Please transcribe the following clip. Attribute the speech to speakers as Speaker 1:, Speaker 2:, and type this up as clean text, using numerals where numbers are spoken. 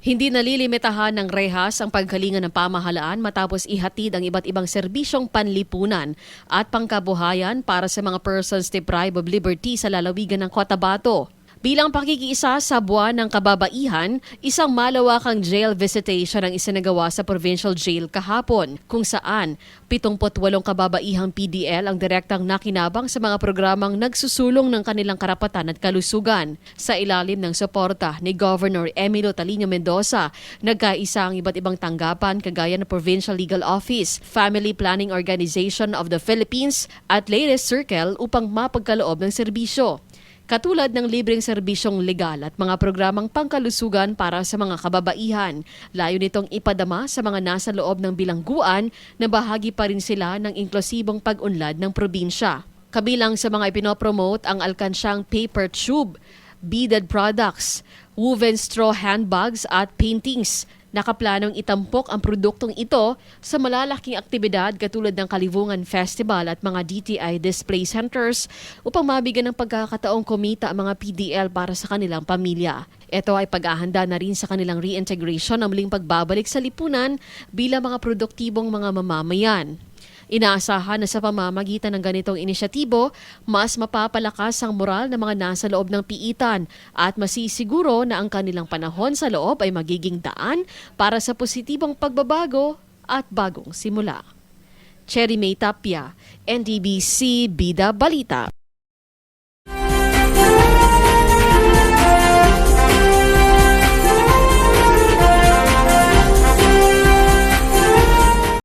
Speaker 1: Hindi nalilimitahan ng rehas ang pagkalinga ng pamahalaan matapos ihatid ang iba't ibang serbisyong panlipunan at pangkabuhayan para sa mga persons deprived of liberty sa lalawigan ng Cotabato. Bilang pakikiisa sa buwan ng kababaihan, isang malawakang jail visitation ang isinagawa sa provincial jail kahapon, kung saan 78 kababaihang PDL ang direktang nakinabang sa mga programang nagsusulong ng kanilang karapatan at kalusugan. Sa ilalim ng suporta ni Governor Emilio Talino Mendoza, nagkaisa ang iba't ibang tanggapan kagaya ng Provincial Legal Office, Family Planning Organization of the Philippines at Ladies Circle upang mapagkaloob ng serbisyo. Katulad ng libreng serbisyong legal at mga programang pangkalusugan para sa mga kababaihan, layo nitong ipadama sa mga nasa loob ng bilangguan na bahagi pa rin sila ng inklusibong pag-unlad ng probinsya. Kabilang sa mga ipinopromote ang alkansyang paper tube, beaded products, woven straw handbags at paintings. Nakaplanong itampok ang produktong ito sa malalaking aktibidad katulad ng Kalibungan Festival at mga DTI display centers upang mabigyan ng pagkakataong kumita ang mga PDL para sa kanilang pamilya. Ito ay pag-ahanda na rin sa kanilang reintegration na muling pagbabalik sa lipunan bilang mga produktibong mga mamamayan. Inaasahan na sa pamamagitan ng ganitong inisyatibo, mas mapapalakas ang moral ng mga nasa loob ng piitan at masisiguro na ang kanilang panahon sa loob ay magiging daan para sa positibong pagbabago at bagong simula. Cherry May Tapia, NDBC Bida Balita.